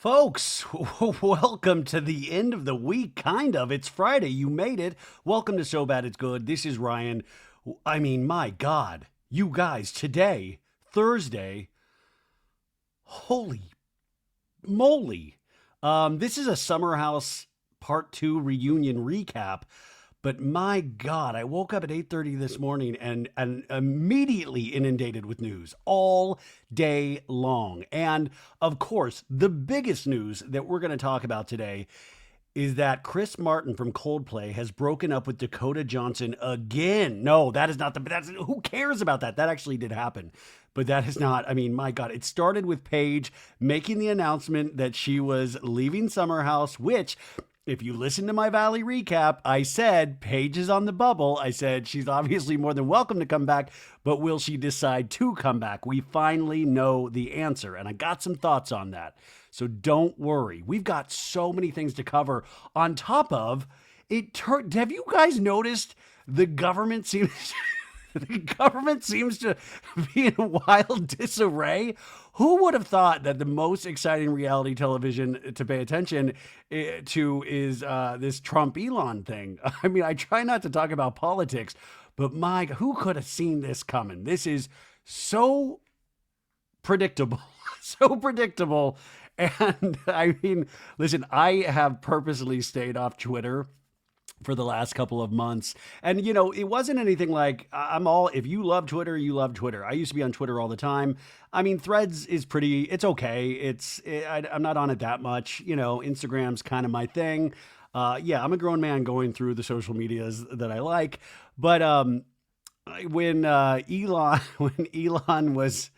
Folks, welcome to the end of the week, kind of. It's Friday. You made it. Welcome to So Bad It's Good. This is Ryan. I mean, my God, you guys, today, Thursday, holy moly. This is a Summer House Part 2 reunion recap. But my God, I woke up at 8:30 this morning and immediately inundated with news all day long. And of course, the biggest news that we're going to talk about today is that Chris Martin from Coldplay has broken up with Dakota Johnson again. No, that is not that's who cares about that? That actually did happen. But that is not, I mean, my God, it started with Paige making the announcement that she was leaving Summer House, which if you listen to my Valley recap, I said Paige is on the bubble. I said she's obviously more than welcome to come back, but will she decide to come back? We finally know the answer, and I got some thoughts on that. So don't worry. We've got so many things to cover. On top of it, have you guys noticed the government seems the government seems to be in wild disarray? Who would have thought that the most exciting reality television to pay attention to is this Trump Elon thing? I mean, I try not to talk about politics, but my, who could have seen this coming? This is so predictable, so predictable. And I mean, listen, I have purposely stayed off Twitter for the last couple of months. And, you know, it wasn't anything like if you love Twitter, you love Twitter. I used to be on Twitter all the time. I mean, Threads is it's okay. I'm not on it that much. You know, Instagram's kind of my thing. Yeah, I'm a grown man going through the social medias that I like. But when Elon was,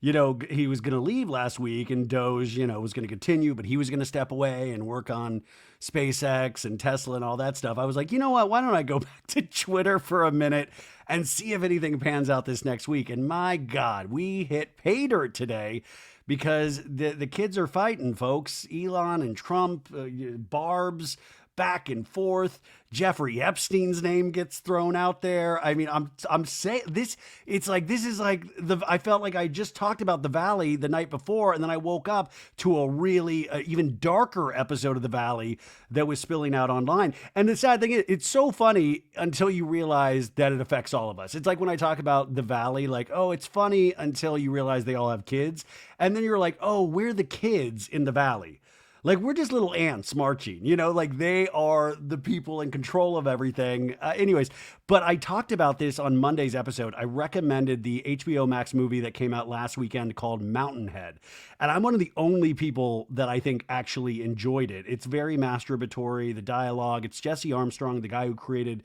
he was going to leave last week and Doge, was going to continue, but he was going to step away and work on SpaceX and Tesla and all that stuff. I was like, you know what? Why don't I go back to Twitter for a minute and see if anything pans out this next week? And my God, we hit pay dirt today because the kids are fighting, folks. Elon and Trump, barbs, back and forth. Jeffrey Epstein's name gets thrown out there. I mean, I'm saying this. It's like this is like I felt like I just talked about the Valley the night before, and then I woke up to a really even darker episode of the Valley that was spilling out online. And the sad thing is, it's so funny until you realize that it affects all of us. It's like when I talk about the Valley, like, oh, it's funny until you realize they all have kids, and then you're like, oh, we're the kids in the Valley. Like, we're just little ants marching, like they are the people in control of everything. Anyways, but I talked about this on Monday's episode. I recommended the HBO Max movie that came out last weekend called Mountainhead. And I'm one of the only people that I think actually enjoyed it. It's very masturbatory, the dialogue. It's Jesse Armstrong, the guy who created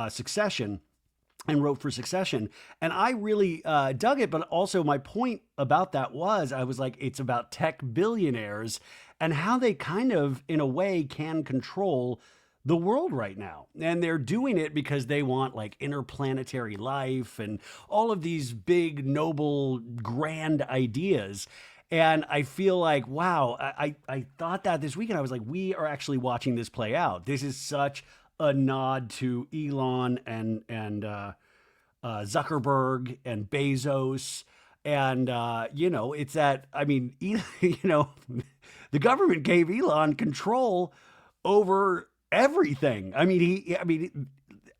Succession and wrote for Succession. And I really dug it. But also my point about that was, I was like, it's about tech billionaires and how they kind of, in a way, can control the world right now. And they're doing it because they want like interplanetary life and all of these big, noble, grand ideas. And I feel like, wow, I thought that this weekend. I was like, we are actually watching this play out. This is such a nod to Elon and Zuckerberg and Bezos. And, it's that, I mean, the government gave Elon control over everything. I mean,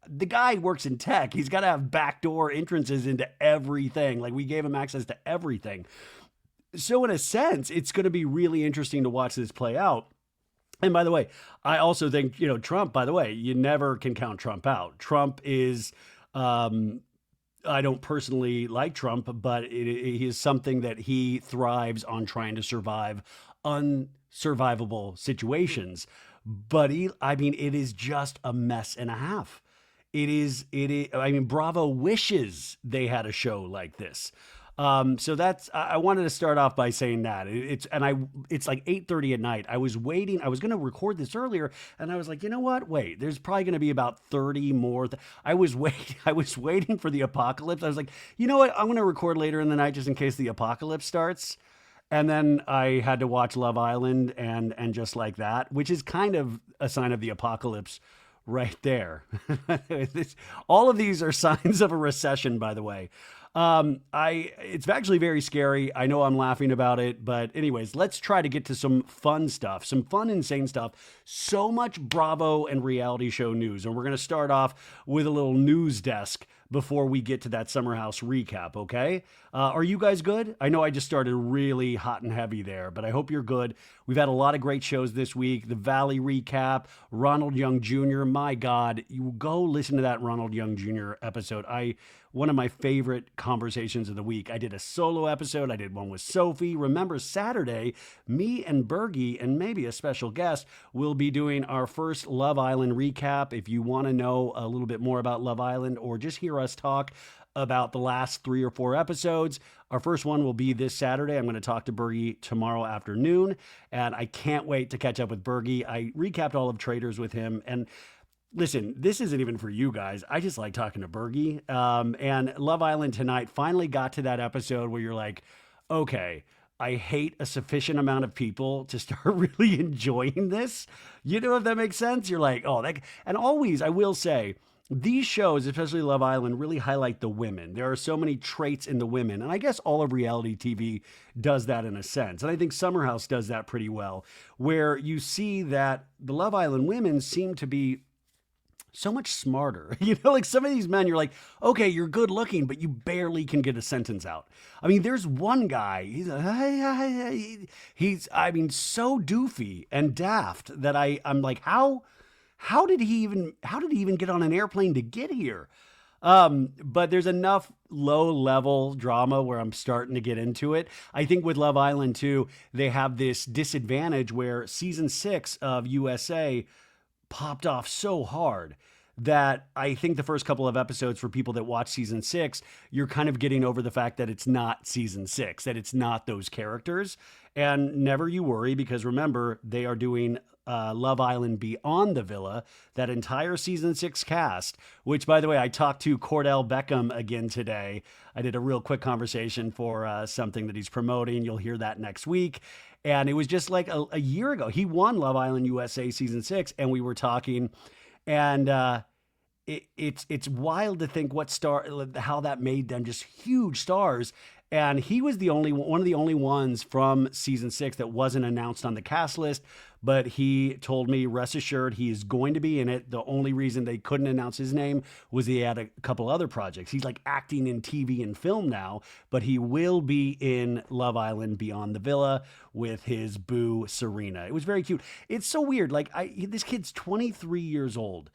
the guy works in tech. He's got to have backdoor entrances into everything. Like, we gave him access to everything. So in a sense, it's going to be really interesting to watch this play out. And by the way, I also think, Trump, by the way, you never can count Trump out. Trump is, I don't personally like Trump, but it is something that he thrives on trying to survive unsurvivable situations. But it is just a mess and a half. It is, Bravo wishes they had a show like this. So I wanted to start off by saying that it's like 8:30 at night. I was waiting. I was going to record this earlier and I was like, you know what? Wait, there's probably going to be about 30 more. I was waiting for the apocalypse. I was like, you know what? I'm going to record later in the night just in case the apocalypse starts. And then I had to watch Love Island and just like that, which is kind of a sign of the apocalypse right there. All of these are signs of a recession, by the way. It's actually very scary. I know I'm laughing about it, but anyways, let's try to get to some fun stuff, some fun, insane stuff. So much Bravo and reality show news. And we're going to start off with a little news desk before we get to that Summer House recap, okay? Are you guys good? I know I just started really hot and heavy there, but I hope you're good. We've had a lot of great shows this week. The Valley recap, Ronald Young Jr. My God, you go listen to that Ronald Young Jr. episode. One of my favorite conversations of the week. I did a solo episode. I did one with Sophie. Remember, Saturday, me and Bergie and maybe a special guest will be doing our first Love Island recap. If you want to know a little bit more about Love Island or just hear us talk about the last 3 or 4 episodes, our first one will be this Saturday. I'm going to talk to Bergie tomorrow afternoon, and I can't wait to catch up with Bergie. I recapped all of Traitors with him, and listen, this isn't even for you guys. I just like talking to Bergie. And Love Island tonight finally got to that episode where you're like, okay, I hate a sufficient amount of people to start really enjoying this. You know, if that makes sense? You're like, oh, that. And always, I will say, these shows, especially Love Island, really highlight the women. There are so many traits in the women. And I guess all of reality TV does that in a sense. And I think Summer House does that pretty well, where you see that the Love Island women seem to be so much smarter. You know, like some of these men, you're like, okay, you're good looking, but you barely can get a sentence out. I mean, there's one guy, I mean, so doofy and daft that I'm like, how did he even get on an airplane to get here? But there's enough low level drama where I'm starting to get into it. I think with Love Island too, they have this disadvantage where season 6 of USA popped off so hard that I think the first couple of episodes for people that watch season 6, you're kind of getting over the fact that it's not season 6, that it's not those characters. And never you worry, because remember, they are doing Love Island Beyond the Villa, that entire season 6 cast, which, by the way, I talked to Cordell Beckham again today. I did a real quick conversation for something that he's promoting. You'll hear that next week. And it was just like a year ago. He won Love Island USA season 6, and we were talking, and it's wild to think how that made them just huge stars. And he was one of the only ones from season 6 that wasn't announced on the cast list. But he told me, rest assured, he is going to be in it. The only reason they couldn't announce his name was he had a couple other projects. He's like acting in TV and film now, but he will be in Love Island Beyond the Villa with his boo, Serena. It was very cute. It's so weird. Like, this kid's 23 years old.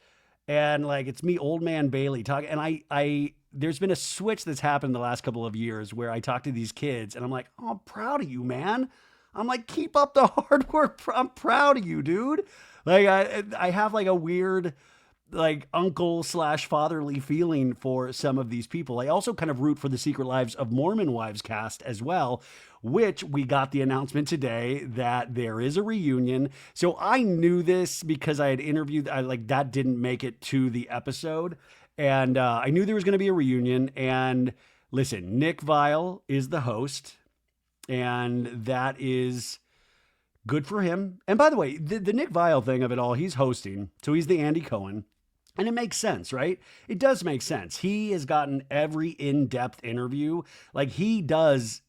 And like, it's me, old man Bailey, talking. And there's been a switch that's happened the last couple of years where I talk to these kids and I'm like, oh, I'm proud of you, man. I'm like, keep up the hard work. I'm proud of you, dude. Like, I have like a weird, like, uncle / fatherly feeling for some of these people. I also kind of root for the Secret Lives of Mormon Wives cast as well, which we got the announcement today that there is a reunion. So I knew this because I had interviewed, that didn't make it to the episode. And I knew there was going to be a reunion. And listen, Nick Viall is the host, and that is good for him. And by the way, the Nick Viall thing of it all, he's hosting, so he's the Andy Cohen. And it makes sense, right? It does make sense. He has gotten every in-depth interview. Like he gets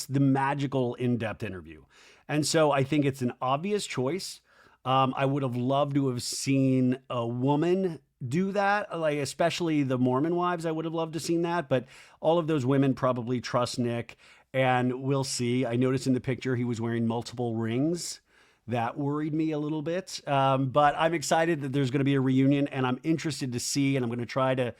the magical in-depth interview. And so I think it's an obvious choice. I would have loved to have seen a woman do that, like especially the Mormon wives. I would have loved to have seen that, but all of those women probably trust Nick, and we'll see. I noticed in the picture he was wearing multiple rings. That worried me a little bit, but I'm excited that there's going to be a reunion, and I'm interested to see, and I'm going to try to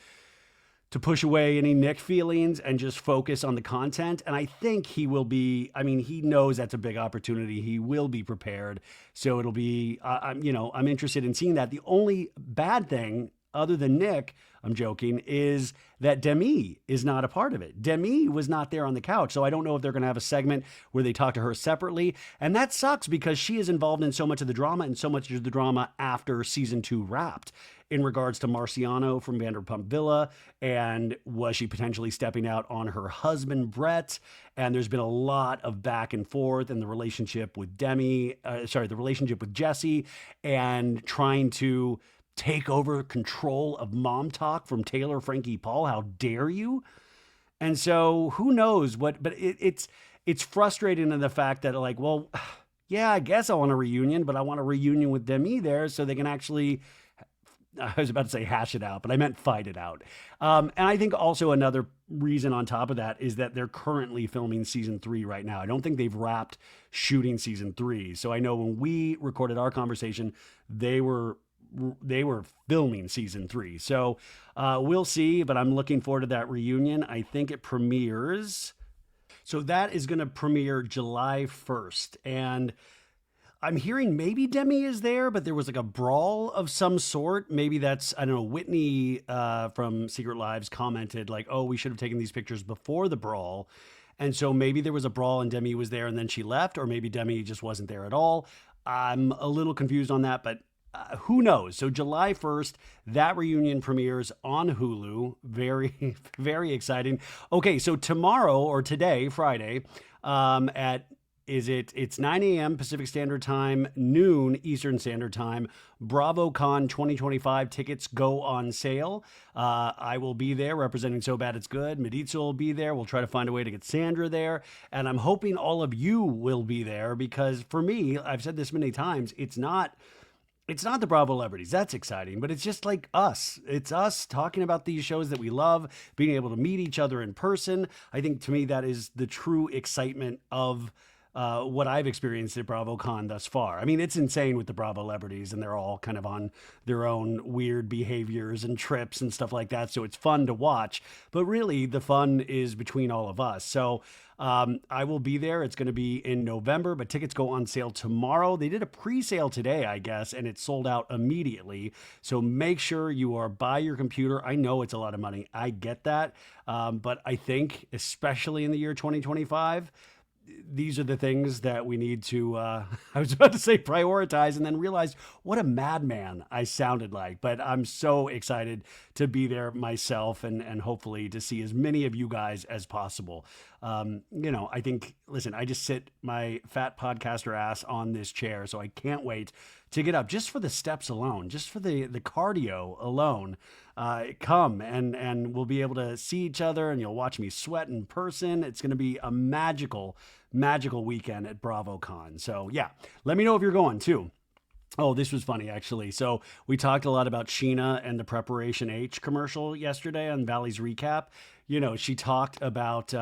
push away any Nick feelings and just focus on the content. And I think he will be, I mean, he knows that's a big opportunity. He will be prepared. So it'll be, I'm interested in seeing that. The only bad thing, other than Nick, I'm joking, is that Demi is not a part of it. Demi was not there on the couch. So I don't know if they're going to have a segment where they talk to her separately. And that sucks because she is involved in so much of the drama, and so much of the drama after season 2 wrapped, in regards to Marciano from Vanderpump Villa, and was she potentially stepping out on her husband, Brett? And there's been a lot of back and forth in the relationship with the relationship with Jesse, and trying to take over control of Mom Talk from Taylor Frankie Paul. How dare you? And so who knows what, but it's frustrating in the fact that like, well, yeah, I guess I want a reunion, but I want a reunion with Demi there so they can actually, I was about to say hash it out, but I meant fight it out. And I think also another reason on top of that is that they're currently filming season 3 right now. I don't think they've wrapped shooting season 3. So I know when we recorded our conversation, they were filming season 3. So we'll see, but I'm looking forward to that reunion. I think it premieres. So that is going to premiere July 1st. And I'm hearing maybe Demi is there, but there was like a brawl of some sort. Maybe that's, I don't know, Whitney from Secret Lives commented like, oh, we should have taken these pictures before the brawl. And so maybe there was a brawl and Demi was there and then she left, or maybe Demi just wasn't there at all. I'm a little confused on that, but who knows? So July 1st, that reunion premieres on Hulu. Very, very exciting. Okay, so tomorrow or today, Friday, it's 9 a.m. Pacific Standard Time, noon Eastern Standard Time. BravoCon 2025 tickets go on sale. I will be there representing So Bad It's Good. Maritza will be there. We'll try to find a way to get Sandra there. And I'm hoping all of you will be there because for me, I've said this many times, it's not the Bravo celebrities. That's exciting, but it's just like us. It's us talking about these shows that we love, being able to meet each other in person. I think to me, that is the true excitement of what I've experienced at BravoCon thus far. I mean, it's insane with the Bravo celebrities and they're all kind of on their own weird behaviors and trips and stuff like that. So it's fun to watch, but really the fun is between all of us. So I will be there. It's going to be in November, but tickets go on sale tomorrow. They did a pre-sale today, I guess, and it sold out immediately. So make sure you are by your computer. I know it's a lot of money. I get that. But I think, especially in the year 2025, these are the things that we need to, I was about to say prioritize and then realized what a madman I sounded like. But I'm so excited to be there myself and hopefully to see as many of you guys as possible. I think, listen, I just sit my fat podcaster ass on this chair, so I can't wait to get up just for the steps alone, just for the cardio alone. Come and we'll be able to see each other and you'll watch me sweat in person. It's going to be a magical weekend at BravoCon. So yeah, let me know if you're going too. Oh, this was funny, actually. So we talked a lot about Sheena and the Preparation H commercial yesterday on Valley's Recap. You know, she talked about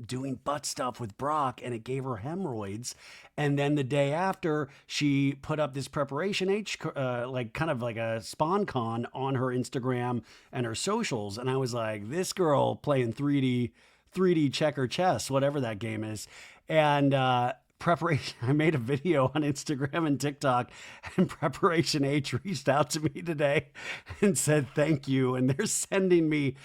doing butt stuff with Brock and it gave her hemorrhoids. And then the day after, she put up this Preparation H, like kind of like a spawn con on her Instagram and her socials. And I was like, this girl playing 3D checker chess, whatever that game is. And Preparation, I made a video on Instagram and TikTok, and Preparation H reached out to me today and said thank you, and they're sending me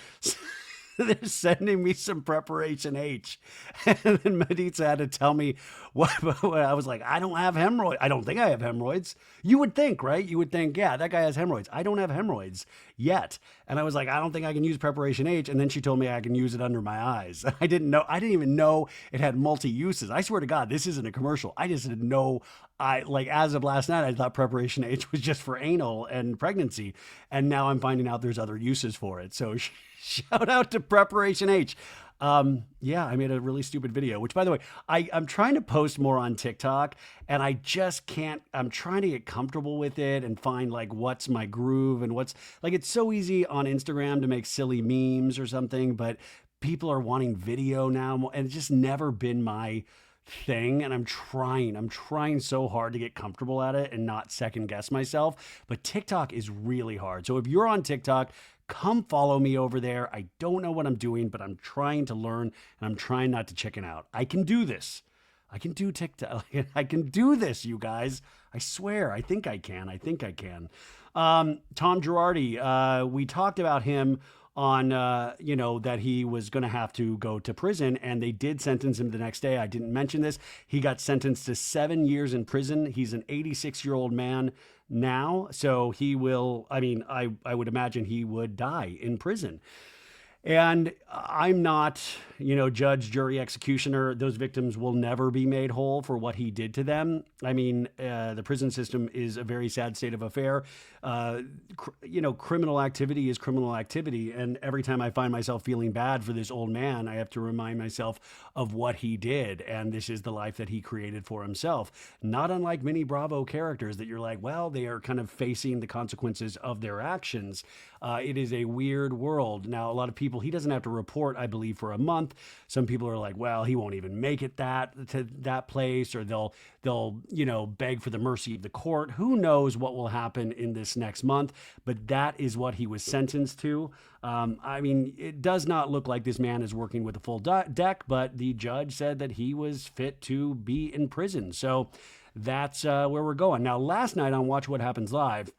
some Preparation H. And then Maritza had to tell me what I was like, I don't have hemorrhoids. I don't think I have hemorrhoids. You would think, right? You would think, yeah, that guy has hemorrhoids. I don't have hemorrhoids yet. And I was like, I don't think I can use Preparation H. And then she told me I can use it under my eyes. I didn't even know it had multi uses. I swear to God, this isn't a commercial. I just didn't know. As of last night, I thought Preparation H was just for anal and pregnancy. And now I'm finding out there's other uses for it. So shout out to Preparation H. Yeah, I made a really stupid video, which by the way, I'm trying to post more on TikTok and I just can't, I'm trying to get comfortable with it and find like, what's my groove and what's like, it's so easy on Instagram to make silly memes or something, but people are wanting video now and it's just never been my thing. And I'm trying so hard to get comfortable at it and not second guess myself, but TikTok is really hard. So if you're on TikTok, come follow me over there. I don't know what I'm doing, but I'm trying to learn and I'm trying not to chicken out. I can do this. I can do TikTok. I can do this, you guys. I swear. I think I can. Tom Girardi, we talked about him on, that he was going to have to go to prison, and they did sentence him the next day. I didn't mention this. He got sentenced to 7 years in prison. He's an 86-year-old man now, so he will, I would imagine he would die in prison. And I'm not, judge, jury, executioner. Those victims will never be made whole for what he did to them. I mean, the prison system is a very sad state of affair. Criminal activity is criminal activity. And every time I find myself feeling bad for this old man, I have to remind myself of what he did. And this is the life that he created for himself. Not unlike many Bravo characters that you're like, well, they are kind of facing the consequences of their actions. It is a weird world. Now, a lot of people, he doesn't have to report, I believe, for a month. Some people are like, well, he won't even make it to that place, or they'll beg for the mercy of the court. Who knows what will happen in this next month? But that is what he was sentenced to. I mean, it does not look like this man is working with a full deck, but the judge said that he was fit to be in prison. So that's where we're going. Now, last night on Watch What Happens Live,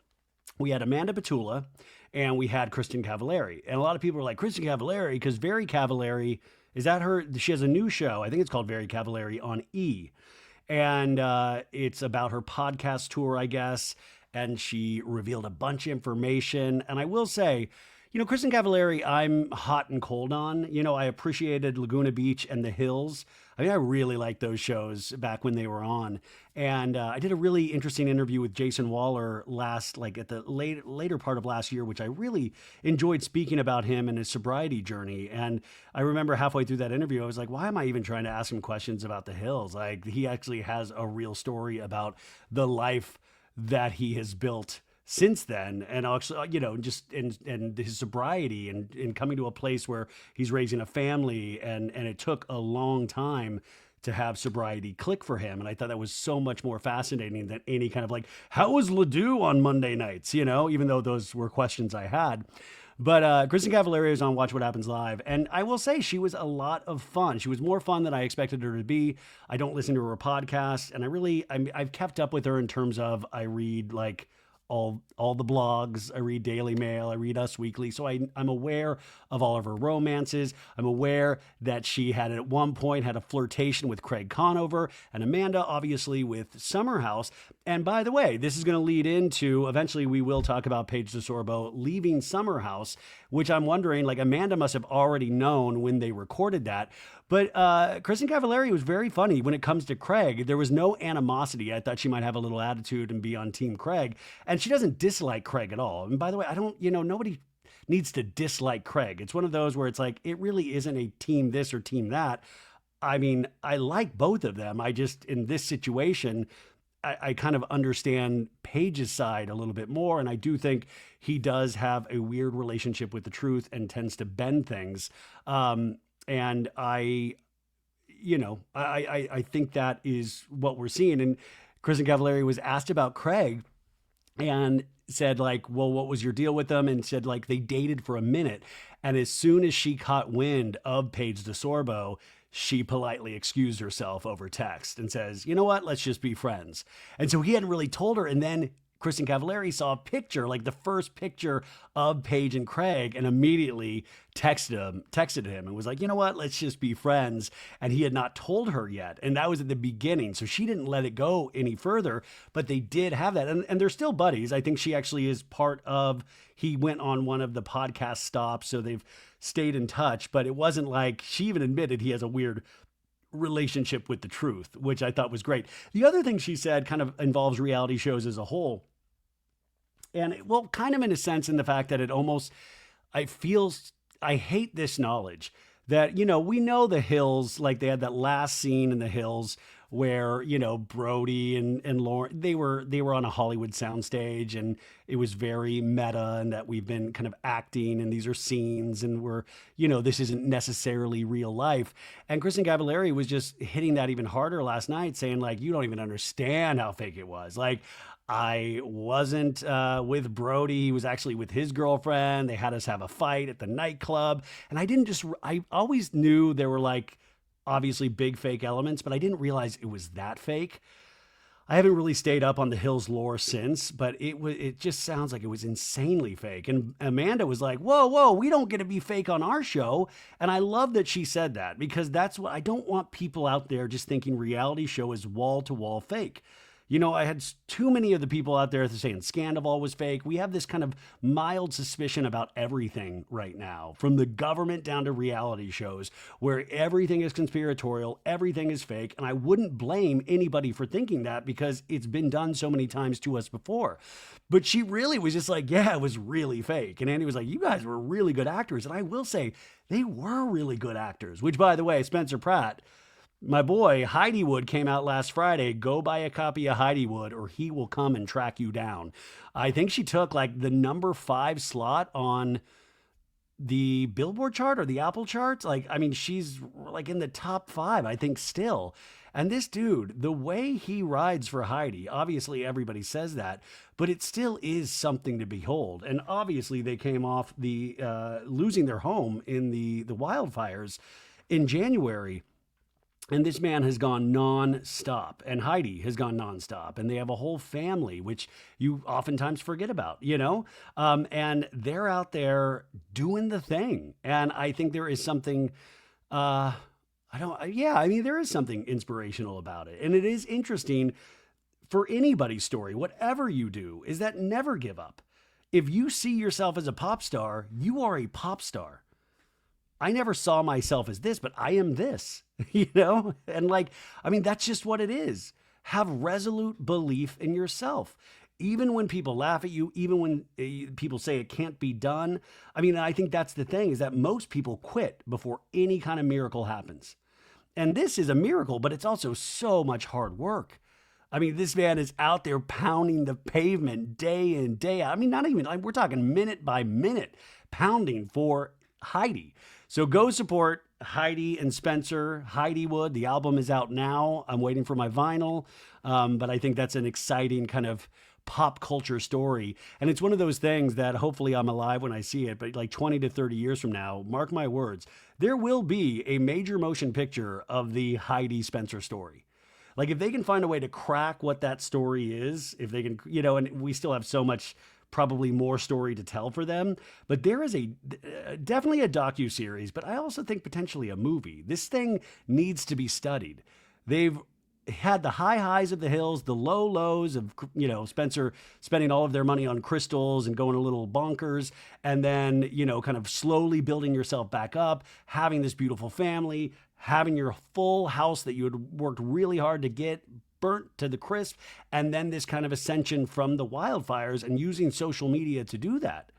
we had Amanda Petula and we had Kristen Cavallari. And a lot of people are like, Kristen Cavallari, because Very Cavallari, is that her? She has a new show. I think it's called Very Cavallari on E! And it's about her podcast tour, I guess. And she revealed a bunch of information. And I will say, Kristen Cavallari, I'm hot and cold on. I appreciated Laguna Beach and The Hills. I mean, I really liked those shows back when they were on. And I did a really interesting interview with Jason Waller at the later part of last year, which I really enjoyed speaking about him and his sobriety journey. And I remember halfway through that interview, I was like, why am I even trying to ask him questions about The Hills? Like, he actually has a real story about the life that he has built since then, and also, just and his sobriety and coming to a place where he's raising a family, and it took a long time to have sobriety click for him. And I thought that was so much more fascinating than any kind of like, how was Ledoux on Monday nights, even though those were questions I had. But Kristen Cavallari is on Watch What Happens Live. And I will say she was a lot of fun. She was more fun than I expected her to be. I don't listen to her podcast. And I've kept up with her in terms of, I read like all the blogs. I read Daily Mail. I read Us Weekly. So I'm aware of all of her romances. I'm aware that she had at one point had a flirtation with Craig Conover, and Amanda obviously with Summerhouse. And by the way, this is going to lead into, eventually we will talk about Paige DeSorbo leaving Summerhouse, which I'm wondering, like, Amanda must have already known when they recorded that. But Kristen Cavallari was very funny when it comes to Craig. There was no animosity. I thought she might have a little attitude and be on Team Craig. And she doesn't dislike Craig at all. And by the way, nobody needs to dislike Craig. It's one of those where it's like, it really isn't a team this or team that. I mean, I like both of them. I just, in this situation, I kind of understand Paige's side a little bit more. And I do think he does have a weird relationship with the truth and tends to bend things. And I think that is what we're seeing. And Kristen Cavallari was asked about Craig and said, like, well, what was your deal with them? And said, like, they dated for a minute. And as soon as she caught wind of Paige DeSorbo, she politely excused herself over text and says, you know what, let's just be friends. And so he hadn't really told her. And then Kristen Cavallari saw a picture, like the first picture of Paige and Craig, and immediately texted him and was like, you know what, let's just be friends. And he had not told her yet. And that was at the beginning. So she didn't let it go any further, but they did have that. And they're still buddies. I think she actually is part of, he went on one of the podcast stops, so they've stayed in touch, but it wasn't like, she even admitted he has a weird relationship with the truth, which I thought was great. The other thing she said kind of involves reality shows as a whole. And kind of in a sense, in the fact that I hate this knowledge that, we know The Hills, like they had that last scene in The Hills where, Brody and Lauren, they were on a Hollywood soundstage, and it was very meta, and that we've been kind of acting, and these are scenes, and this isn't necessarily real life. And Kristen Cavallari was just hitting that even harder last night, saying, like, you don't even understand how fake it was. Like, I wasn't with Brody. He was actually with his girlfriend. They had us have a fight at the nightclub. And I always knew there were, like, obviously big fake elements, but I didn't realize it was that fake. I haven't really stayed up on The Hills lore since, but it just sounds like it was insanely fake. And Amanda was like, whoa, we don't get to be fake on our show. And I love that she said that, because that's what I don't want people out there just thinking reality show is wall to wall fake. I had too many of the people out there saying Scandival was fake. We have this kind of mild suspicion about everything right now, from the government down to reality shows, where everything is conspiratorial, everything is fake. And I wouldn't blame anybody for thinking that because it's been done so many times to us before. But she really was just like, yeah, it was really fake. And Andy was like, you guys were really good actors. And I will say, they were really good actors, which, by the way, Spencer Pratt, my boy, Heidiwood came out last Friday. Go buy a copy of Heidiwood or he will come and track you down. I think she took like the number 5 slot on the Billboard chart or the Apple charts. Like, I mean, she's like in the top 5, I think, still. And this dude, the way he rides for Heidi, obviously everybody says that, but it still is something to behold. And obviously they came off the losing their home in the wildfires in January. And this man has gone nonstop, and Heidi has gone nonstop, and they have a whole family, which you oftentimes forget about, and they're out there doing the thing. And I think there is something, there is something inspirational about it. And it is interesting for anybody's story, whatever you do, is that never give up. If you see yourself as a pop star, you are a pop star. I never saw myself as this, but I am this, And that's just what it is. Have resolute belief in yourself. Even when people laugh at you, even when people say it can't be done. I think that's the thing, is that most people quit before any kind of miracle happens. And this is a miracle, but it's also so much hard work. This man is out there pounding the pavement day in, day out. Not even, we're talking minute by minute pounding for Heidi. So go support Heidi and Spencer. Heidiwood, the album is out now. I'm waiting for my vinyl. But I think that's an exciting kind of pop culture story. And it's one of those things that hopefully I'm alive when I see it, but like 20 to 30 years from now, mark my words, there will be a major motion picture of the Heidi Spencer story. Like if they can find a way to crack what that story is, if they can, and we still have so much probably more story to tell for them, but there is definitely a docuseries, but I also think potentially a movie. This thing needs to be studied. They've had the high highs of the hills, the low lows of, Spencer spending all of their money on crystals and going a little bonkers, and then, kind of slowly building yourself back up, having this beautiful family, having your full house that you had worked really hard to get burnt to the crisp, and then this kind of ascension from the wildfires and using social media to do that.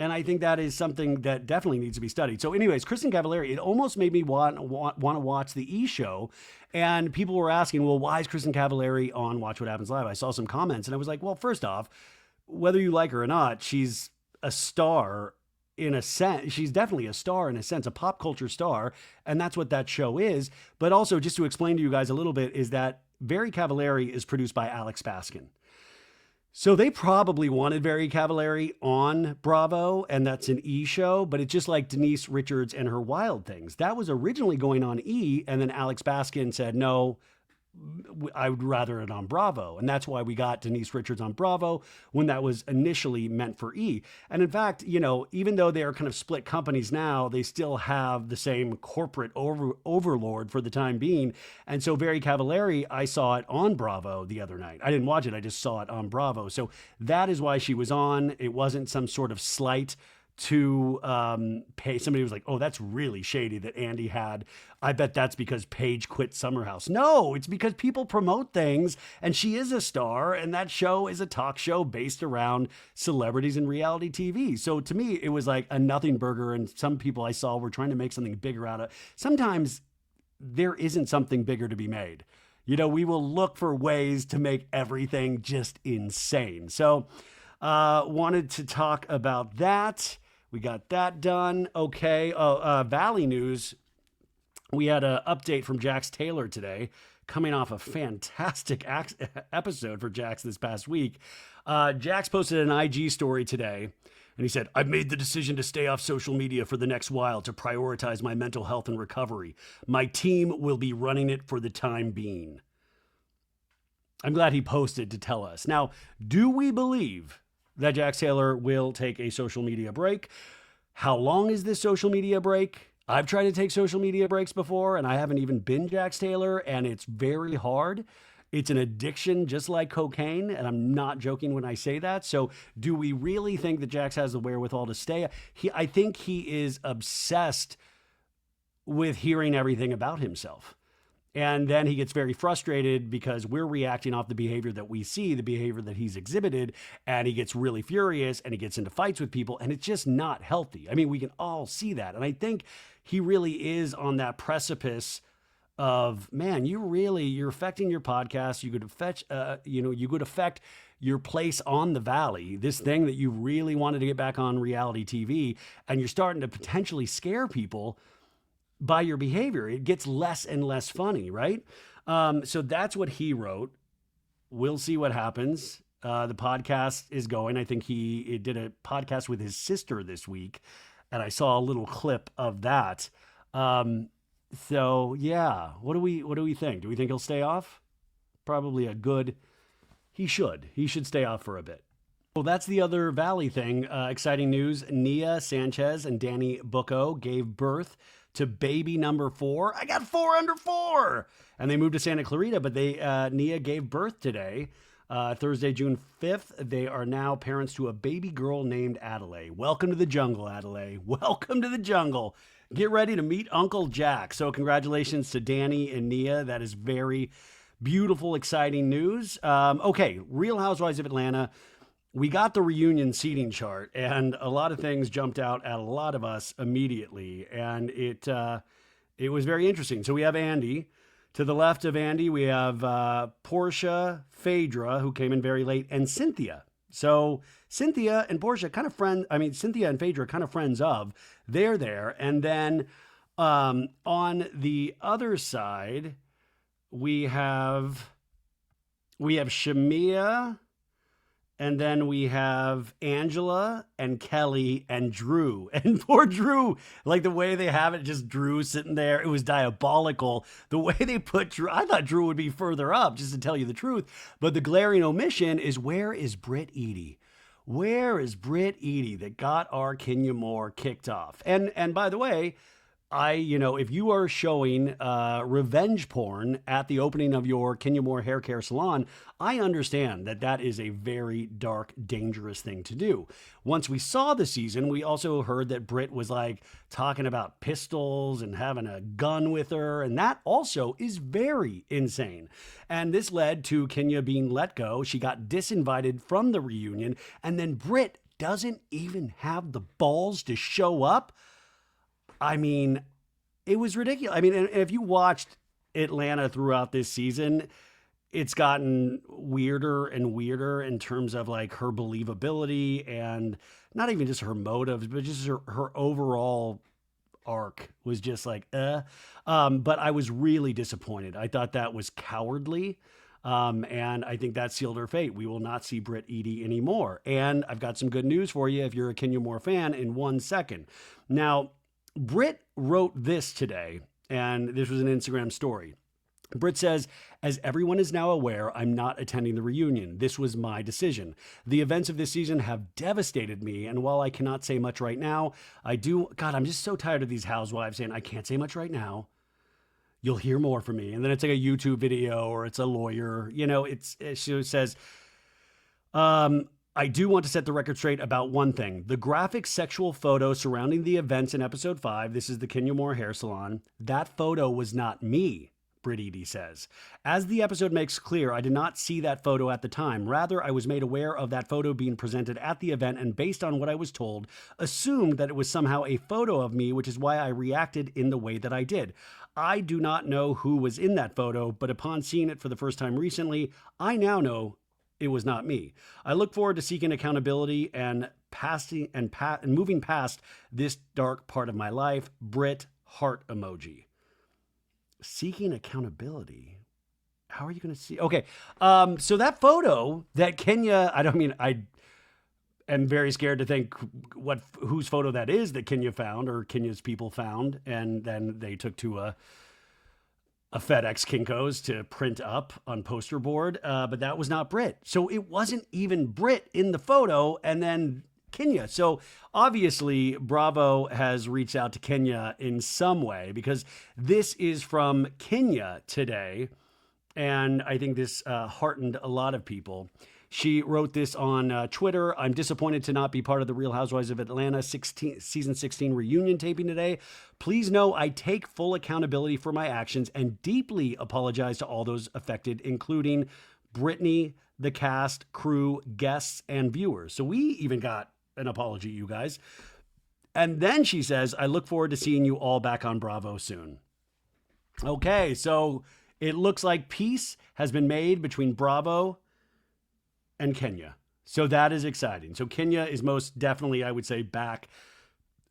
And I think that is something that definitely needs to be studied. So anyways, Kristen Cavallari, it almost made me want to watch the E! Show. And people were asking, well, why is Kristen Cavallari on Watch What Happens Live? I saw some comments and I was like, well, first off, whether you like her or not, she's a star in a sense. She's definitely a star in a sense, a pop culture star. And that's what that show is. But also, just to explain to you guys a little bit, is that Very Cavallari is produced by Alex Baskin. So they probably wanted Very Cavallari on Bravo, and that's an E! Show, but it's just like Denise Richards and her Wild Things. That was originally going on E! And then Alex Baskin said, no, I would rather it on Bravo. And that's why we got Denise Richards on Bravo when that was initially meant for E! And in fact, even though they are kind of split companies now, they still have the same corporate overlord for the time being. And so Very Cavallari, I saw it on Bravo the other night. I didn't watch it. I just saw it on Bravo. So that is why she was on. It wasn't some sort of slight to pay. Somebody was like, oh, that's really shady that Andy had. I bet that's because Paige quit Summer House. No, it's because people promote things, and she is a star, and that show is a talk show based around celebrities and reality TV. So to me, it was like a nothing burger, and some people I saw were trying to make something bigger out of it. Sometimes there isn't something bigger to be made. We will look for ways to make everything just insane. So wanted to talk about that. We got that done. Okay. Valley News. We had an update from Jax Taylor today, coming off a fantastic episode for Jax this past week. Jax posted an IG story today, and he said, I've made the decision to stay off social media for the next while to prioritize my mental health and recovery. My team will be running it for the time being. I'm glad he posted to tell us. Now, do we believe that Jax Taylor will take a social media break? How long is this social media break? I've tried to take social media breaks before, and I haven't even been Jax Taylor, and it's very hard. It's an addiction just like cocaine, and I'm not joking when I say that. So, do we really think that Jax has the wherewithal to stay? I think he is obsessed with hearing everything about himself. And then he gets very frustrated because we're reacting off the behavior that we see, the behavior that he's exhibited, and he gets really furious and he gets into fights with people, and it's just not healthy. I mean, we can all see that. And I think he really is on that precipice of, man, you're affecting your podcast. You could affect your place on the valley, this thing that you really wanted to get back on reality TV, and you're starting to potentially scare people by your behavior. It gets less and less funny, right? So that's what he wrote. We'll see what happens. The podcast is going. I think he did a podcast with his sister this week, and I saw a little clip of that. So yeah, what do we think? Do we think he'll stay off? Probably he should stay off for a bit. Well, that's the other Valley thing. Exciting news. Nia Sanchez and Danny Bucco gave birth to baby number 4. I got 4 under 4. And they moved to Santa Clarita, but Nia gave birth today, Thursday, June 5th. They are now parents to a baby girl named Adelaide. Welcome to the jungle, Adelaide. Welcome to the jungle. Get ready to meet Uncle Jack. So congratulations to Danny and Nia. That is very beautiful, exciting news. Okay, Real Housewives of Atlanta. We got the reunion seating chart, and a lot of things jumped out at a lot of us immediately, and it was very interesting. So we have Andy. To the left of Andy, we have Portia, Phaedra, who came in very late, and Cynthia. So Cynthia and Portia Cynthia and Phaedra kind of friends of. They're there. And then on the other side, we have Shamia. And then we have Angela and Kelly and Drew. And poor Drew, like the way they have it, just Drew sitting there. It was diabolical. The way they put Drew, I thought Drew would be further up, just to tell you the truth. But the glaring omission is, where is Britt Eady? Where is Britt Eady that got our Kenya Moore kicked off? And by the way, if you are showing revenge porn at the opening of your Kenya Moore hair care salon, I understand that is a very dark, dangerous thing to do. Once we saw the season, we also heard that Britt was like talking about pistols and having a gun with her, and that also is very insane. And this led to Kenya being let go. She got disinvited from the reunion, and then Britt doesn't even have the balls to show up. I mean, it was ridiculous. I mean, and if you watched Atlanta throughout this season, it's gotten weirder and weirder in terms of like her believability, and not even just her motives, but just her overall arc was just like, But I was really disappointed. I thought that was cowardly. And I think that sealed her fate. We will not see Britt Eady anymore. And I've got some good news for you if you're a Kenya Moore fan in 1 second. Now, Britt wrote this today, and this was an Instagram story. Britt says, "As everyone is now aware, I'm not attending the reunion. This was my decision. The events of this season have devastated me, and while I cannot say much right now, I'm just so tired of these housewives saying, I can't say much right now. You'll hear more from me." And then it's like a YouTube video, or it's a lawyer. She says, "I do want to set the record straight about one thing. The graphic sexual photo surrounding the events in episode 5, this is the Kenya Moore hair salon, that photo was not me," Britt Eady says. "As the episode makes clear, I did not see that photo at the time. Rather, I was made aware of that photo being presented at the event, and based on what I was told, assumed that it was somehow a photo of me, which is why I reacted in the way that I did. I do not know who was in that photo, but upon seeing it for the first time recently, I now know it was not me. I look forward to seeking accountability and moving past this dark part of my life. Britt, heart emoji." Seeking accountability. How are you going to see? Okay. So that photo that Kenya, I am very scared to think whose photo that is that Kenya found, or Kenya's people found, and then they took to a FedEx Kinko's to print up on poster board, but that was not Britt. So it wasn't even Britt in the photo, and then Kenya. So obviously Bravo has reached out to Kenya in some way, because this is from Kenya today. And I think this heartened a lot of people. She wrote this on Twitter. I'm disappointed to not be part of the Real Housewives of Atlanta season 16 reunion taping today. Please know I take full accountability for my actions and deeply apologize to all those affected, including Brittany, the cast, crew, guests, and viewers. So we even got an apology, you guys. And then she says, I look forward to seeing you all back on Bravo soon. Okay, so it looks like peace has been made between Bravo and Kenya. So that is exciting. So Kenya is most definitely, I would say, back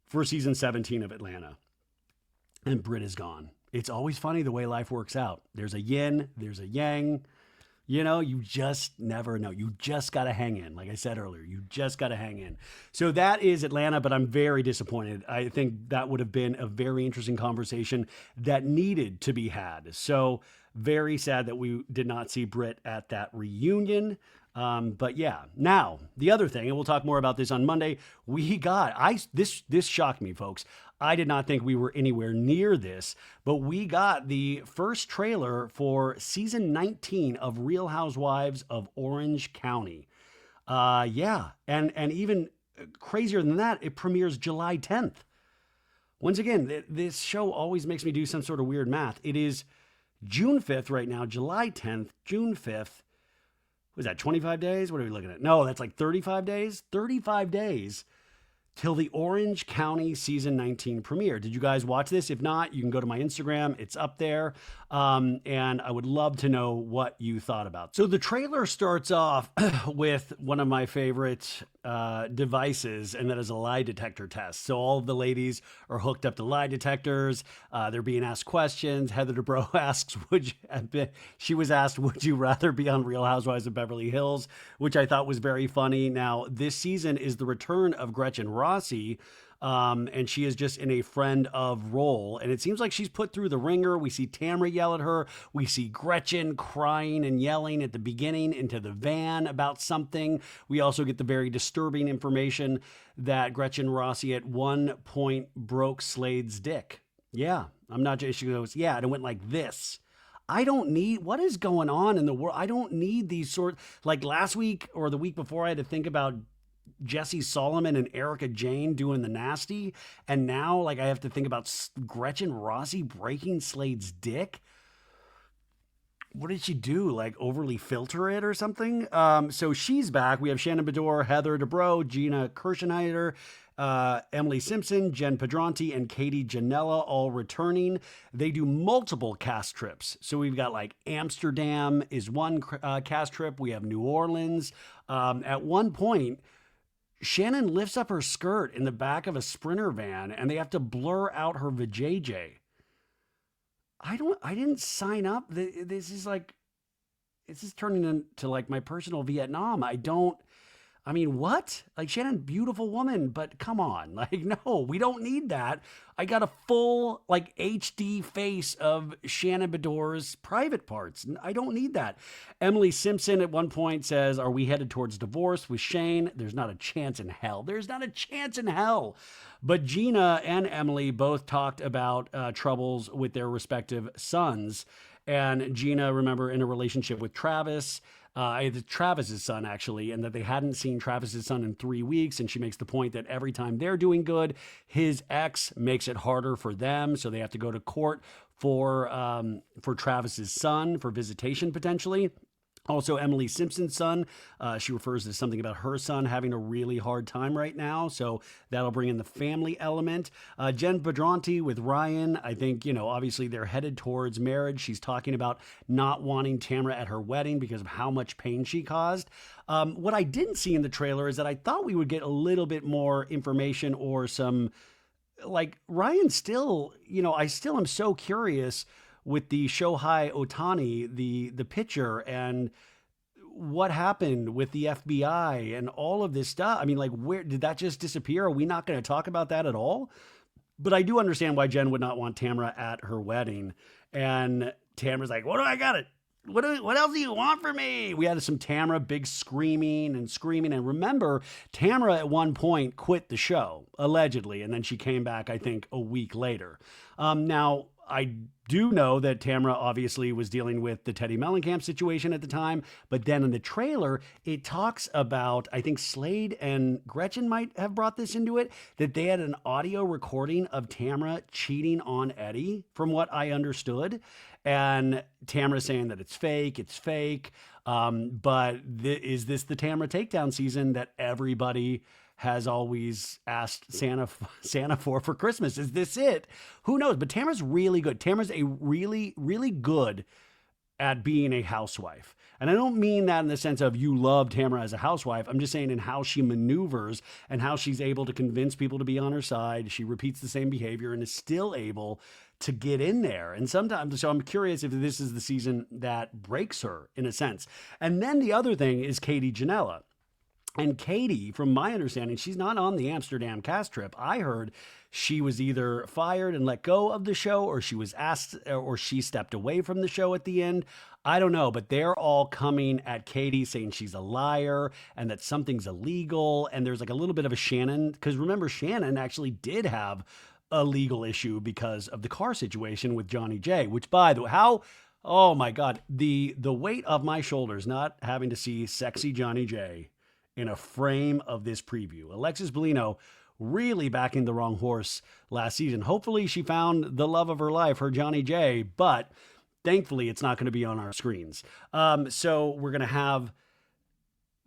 for season 17 of Atlanta. And Britt is gone. It's always funny the way life works out. There's a yin, there's a yang. You know, you just never know. You just got to hang in. Like I said earlier, you just got to hang in. So that is Atlanta, but I'm very disappointed. I think that would have been a very interesting conversation that needed to be had. So very sad that we did not see Britt at that reunion. But yeah, now the other thing, and we'll talk more about this on Monday. This shocked me, folks. I did not think we were anywhere near this, but we got the first trailer for season 19 of Real Housewives of Orange County. Yeah, and even crazier than that, it premieres July 10th. Once again, this show always makes me do some sort of weird math. It is June 5th right now, July 10th, June 5th. Was that 25 days? What are we looking at? No, that's like 35 days. 35 days till the Orange County season 19 premiere. Did you guys watch this? If not, you can go to my Instagram. It's up there. And I would love to know what you thought about it. So the trailer starts off with one of my favorite devices, and that is a lie detector test. So all of the ladies are hooked up to lie detectors. They're being asked questions. Heather Dubrow asks, she was asked, would you rather be on Real Housewives of Beverly Hills, which I thought was very funny. Now, this season is the return of Gretchen Rossi, and she is just in a friend of role. And it seems like she's put through the ringer. We see Tamra yell at her. We see Gretchen crying and yelling at the beginning into the van about something. We also get the very disturbing information that Gretchen Rossi at one point broke Slade's dick. Yeah, I'm not just, she goes, yeah, and it went like this. I don't need, what is going on in the world? I don't need these like last week or the week before, I had to think about Jesse Solomon and Erica Jane doing the nasty. And now, like, I have to think about Gretchen Rossi breaking Slade's dick. What did she do? Like, overly filter it or something? So she's back. We have Shannon Bedore, Heather Dubrow, Gina Kirschneider, Emily Simpson, Jen Pedranti, and Katie Janella all returning. They do multiple cast trips. So we've got like Amsterdam is one cast trip. We have New Orleans. At one point, Shannon lifts up her skirt in the back of a Sprinter van and they have to blur out her vajayjay. I didn't sign up. This is turning into like my personal Vietnam. I mean, what? Like, Shannon, beautiful woman, but come on. Like, no, we don't need that. I got a full, like, HD face of Shannon Bedore's private parts. I don't need that. Emily Simpson at one point says, are we headed towards divorce with Shane? There's not a chance in hell. There's not a chance in hell. But Gina and Emily both talked about troubles with their respective sons. And Gina, remember, in a relationship with Travis, Travis's son, actually, and that they hadn't seen Travis's son in 3 weeks. And she makes the point that every time they're doing good, his ex makes it harder for them. So they have to go to court for Travis's son for visitation potentially. Also, Emily Simpson's son, she refers to something about her son having a really hard time right now. So that'll bring in the family element. Jen Pedranti with Ryan, I think, obviously they're headed towards marriage. She's talking about not wanting Tamra at her wedding because of how much pain she caused. What I didn't see in the trailer is that I thought we would get a little bit more information or some, like, Ryan still, I still am so curious with the Shohei Ohtani, the pitcher, and what happened with the FBI and all of this stuff. I mean, like, where did that just disappear? Are we not going to talk about that at all? But I do understand why Jen would not want Tamra at her wedding. And Tamra's like, what do I got it? What else do you want from me? We had some Tamra big screaming. And remember, Tamra at one point quit the show, allegedly. And then she came back, I think, a week later. Now, I do know that Tamra obviously was dealing with the Teddy Mellencamp situation at the time, but then in the trailer, it talks about, I think Slade and Gretchen might have brought this into it, that they had an audio recording of Tamra cheating on Eddie, from what I understood. And Tamra saying that it's fake, it's fake. Is this the Tamra takedown season that everybody has always asked Santa for Christmas? Is this it? Who knows? But Tamara's really good. Tamara's a really good at being a housewife. And I don't mean that in the sense of you love Tamara as a housewife. I'm just saying in how she maneuvers and how she's able to convince people to be on her side. She repeats the same behavior and is still able to get in there. And sometimes, so I'm curious if this is the season that breaks her in a sense. And then the other thing is Katie Janela. And Katie, from my understanding, she's not on the Amsterdam cast trip. I heard she was either fired and let go of the show, or she was asked, or she stepped away from the show at the end. I don't know, but they're all coming at Katie saying she's a liar and that something's illegal. And there's like a little bit of a Shannon, because remember, Shannon actually did have a legal issue because of the car situation with Johnny J, which, by the way, oh my God, the weight of my shoulders not having to see sexy Johnny J in a frame of this preview. Alexis Bellino really backing the wrong horse last season. Hopefully she found the love of her life, her Johnny J, but thankfully it's not going to be on our screens. So we're going to have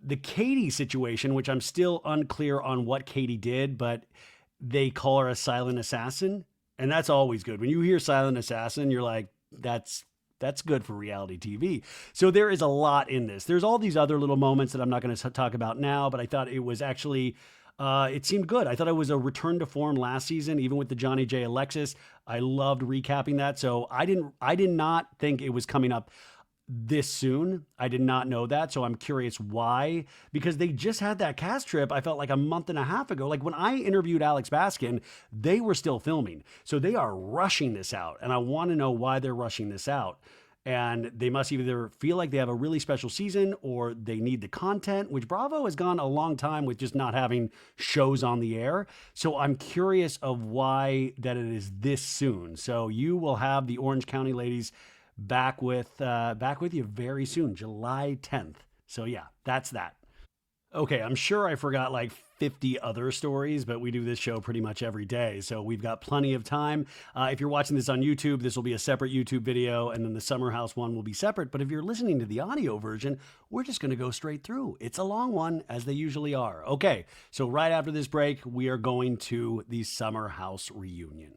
the Katie situation, which I'm still unclear on what Katie did, but they call her a silent assassin. And that's always good. When you hear silent assassin, you're like, that's good for reality TV. So there is a lot in this. There's all these other little moments that I'm not going to talk about now, but I thought it was actually, it seemed good. I thought it was a return to form last season, even with the Johnny J Alexis. I loved recapping that. So I did not think it was coming up this soon. I did not know that. So I'm curious why, because they just had that cast trip. I felt like a month and a half ago. Like when I interviewed Alex Baskin, they were still filming. So they are rushing this out. And I want to know why they're rushing this out. And they must either feel like they have a really special season or they need the content, which Bravo has gone a long time with just not having shows on the air. So I'm curious of why that it is this soon. So you will have the Orange County ladies back with you very soon, July 10th. So yeah, that's that. Okay, I'm sure I forgot like 50 other stories, but we do this show pretty much every day, so we've got plenty of time. If you're watching this on YouTube, this will be a separate YouTube video, and then the Summer House one will be separate. But if you're listening to the audio version, we're just going to go straight through. It's a long one, as they usually are. Okay, so right after this break, we are going to the Summer House reunion.